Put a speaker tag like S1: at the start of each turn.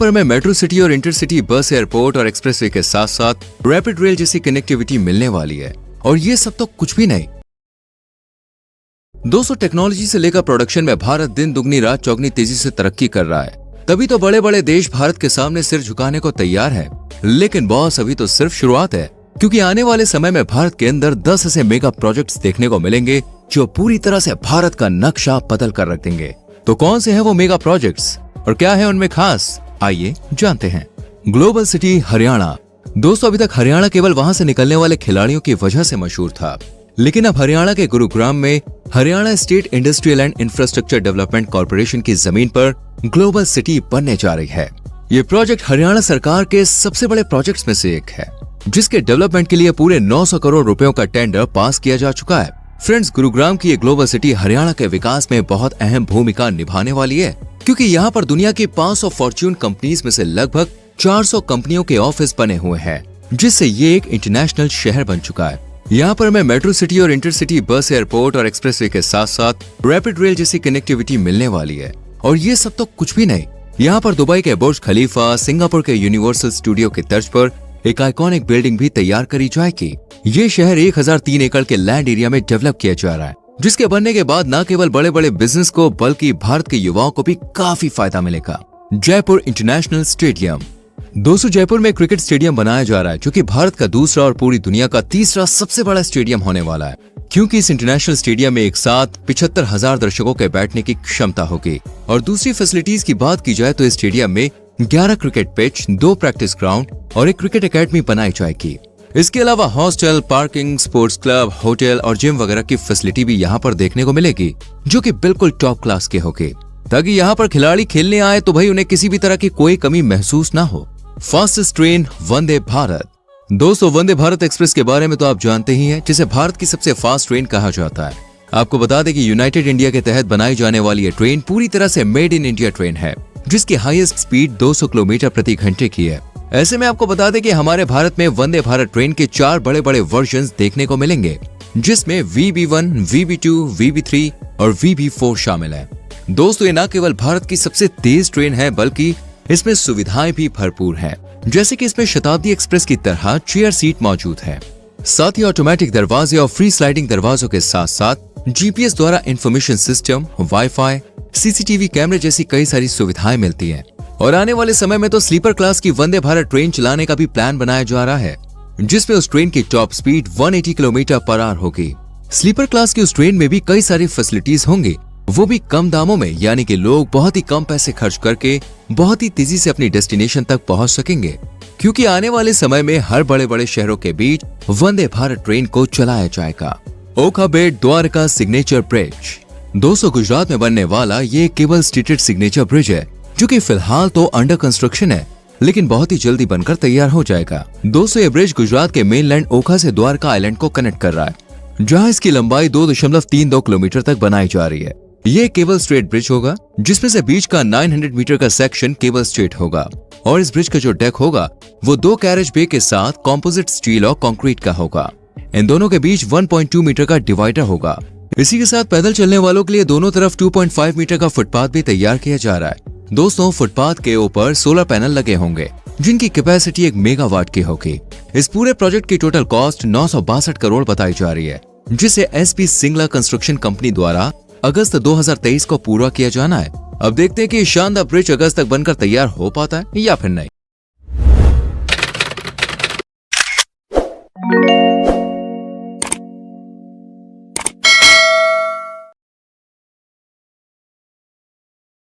S1: पर हमें metro city और इंटरसिटी बस, एयरपोर्ट और एक्सप्रेसवे के साथ साथ रैपिड रेल जैसी कनेक्टिविटी मिलने वाली है। और ये सब तो कुछ भी नहीं दोस्तों, टेक्नोलॉजी से लेकर प्रोडक्शन में भारत दिन दुगनी रात चौगनी तेजी से तरक्की कर रहा है। तभी तो बड़े बड़े देश भारत के सामने सिर झुकाने को तैयार है। लेकिन बॉस, अभी तो सिर्फ शुरुआत है, क्योंकि आने वाले समय में भारत के अंदर 10 ऐसे मेगा प्रोजेक्ट्स देखने को मिलेंगे जो पूरी तरह से भारत का नक्शा बदल कर रख देंगे। तो कौन से हैं वो मेगा प्रोजेक्ट्स और क्या है उनमें खास, आइए जानते हैं। Global city Haryana. दोस्तों, अभी तक हरियाणा केवल वहां से निकलने वाले खिलाड़ियों की वजह से मशहूर था, लेकिन अब हरियाणा के गुरुग्राम में Haryana state industrial and infrastructure development corporation की जमीन पर ग्लोबल सिटी बनने जा रही है। ये प्रोजेक्ट हरियाणा सरकार के सबसे बड़े प्रोजेक्ट्स में से एक है, जिसके डेवलपमेंट के लिए पूरे 900 करोड़ रुपयों का टेंडर पास किया जा चुका है। फ्रेंड्स, गुरुग्राम की ये ग्लोबल सिटी हरियाणा के विकास में बहुत अहम भूमिका निभाने वाली है, क्योंकि यहाँ पर दुनिया की 500 फॉर्च्यून कंपनीज में से लगभग 400 कंपनियों के ऑफिस बने हुए हैं, जिससे ये एक इंटरनेशनल शहर बन चुका है। यहाँ पर हमें मेट्रो सिटी और इंटरसिटी बस, एयरपोर्ट और एक्सप्रेसवे के साथ साथ रैपिड रेल जैसी कनेक्टिविटी मिलने वाली है। और ये सब तो कुछ भी नहीं, यहाँ पर दुबई के बुर्ज खलीफा, सिंगापुर के यूनिवर्सल स्टूडियो की तर्ज पर एक आइकॉनिक बिल्डिंग भी तैयार करी जाएगी। ये शहर 1003 एकड़ के लैंड एरिया में डेवलप किया जा रहा है, जिसके बनने के बाद न केवल बड़े बड़े बिजनेस को बल्कि भारत के युवाओं को भी काफी फायदा मिलेगा। Jaipur international stadium. दोस्तों, जयपुर में क्रिकेट स्टेडियम बनाया जा रहा है, जो कि भारत का दूसरा और पूरी दुनिया का तीसरा सबसे बड़ा स्टेडियम होने वाला है, क्योंकि इस इंटरनेशनल स्टेडियम में एक साथ 75,000 दर्शकों के बैठने की क्षमता होगी। और दूसरी फैसिलिटीज की बात की जाए तो इस स्टेडियम में 11 क्रिकेट पिच, 2 प्रैक्टिस ग्राउंड और एक क्रिकेट एकेडमी बनाई जाएगी। इसके अलावा hostel, parking, sports club, hotel और जिम वगैरह की फैसिलिटी भी यहाँ पर देखने को मिलेगी, जो कि बिल्कुल टॉप क्लास के होगी, ताकि यहाँ पर खिलाड़ी खेलने आए तो भाई उन्हें किसी भी तरह की कोई कमी महसूस ना हो। Fastest train Vande Bharat. दोस्तों, वंदे भारत एक्सप्रेस के बारे में तो आप जानते ही हैं, जिसे भारत की सबसे फास्ट ट्रेन कहा जाता है। आपको बता दें कि यूनाइटेड इंडिया के तहत बनाई जाने वाली ये ट्रेन पूरी तरह से मेड इन इंडिया ट्रेन है, जिसकी हाईएस्ट स्पीड 200 किलोमीटर प्रति घंटे की है। ऐसे में आपको बता दें कि हमारे भारत में वंदे भारत ट्रेन के 4 बड़े बड़े वर्जन देखने को मिलेंगे, जिसमें VB1, VB2, VB3 और VB4 शामिल है। दोस्तों, ये न केवल भारत की सबसे तेज ट्रेन है, बल्कि इसमें सुविधाएं भी भरपूर हैं, जैसे कि इसमें शताब्दी एक्सप्रेस की तरह चेयर सीट मौजूद है। साथ ही ऑटोमेटिक दरवाजे और फ्री स्लाइडिंग दरवाजों के साथ साथ GPS द्वारा इंफॉर्मेशन सिस्टम, वाईफाई, CCTV कैमरे जैसी कई सारी सुविधाएं मिलती हैं। और आने वाले समय में तो स्लीपर क्लास की वंदे भारत ट्रेन चलाने का भी प्लान बनाया जा रहा है, जिसमें उस ट्रेन की top speed 180 kilometre per hour होगी। स्लीपर क्लास की उस ट्रेन में भी कई सारी फैसिलिटीज होंगी, वो भी कम दामों में, यानी कि लोग बहुत ही कम पैसे खर्च करके बहुत ही तेजी से अपनी डेस्टिनेशन तक पहुंच सकेंगे, क्योंकि आने वाले समय में हर बड़े बड़े शहरों के बीच वंदे भारत ट्रेन को चलाया जाएगा। ओखा बेट द्वारका सिग्नेचर ब्रिज। दोस्तों, गुजरात में बनने वाला ये केबल स्ट्रीटेड सिग्नेचर ब्रिज है, जो कि फिलहाल तो अंडर कंस्ट्रक्शन है, लेकिन बहुत ही जल्दी बनकर तैयार हो जाएगा। दोस्तों, ये ब्रिज गुजरात के मेनलैंड ओखा से द्वारका आइलैंड को कनेक्ट कर रहा है, जहां इसकी लंबाई 2.32 किलोमीटर तक बनाई जा रही है। ये केबल स्ट्रेट ब्रिज होगा, जिसमें से बीच का 900 मीटर का सेक्शन केबल स्ट्रेट होगा, और इस ब्रिज का जो डेक होगा वो 2 कैरेज बे के साथ कॉम्पोजिट स्टील और कंक्रीट का होगा। इन दोनों के बीच 1.2 मीटर का डिवाइडर होगा। इसी के साथ पैदल चलने वालों के लिए दोनों तरफ 2.5 मीटर का फुटपाथ भी तैयार किया जा रहा है। दोस्तों, फुटपाथ के ऊपर सोलर पैनल लगे होंगे, जिनकी कैपेसिटी 1 मेगावाट की होगी। इस पूरे प्रोजेक्ट की टोटल कॉस्ट 962 करोड़ बताई जा रही है, जिसे SP सिंगला कंस्ट्रक्शन कंपनी द्वारा अगस्त 2023 को पूरा किया जाना है। अब देखते हैं कि शानदार ब्रिज अगस्त तक बनकर तैयार हो पाता है या फिर नहीं।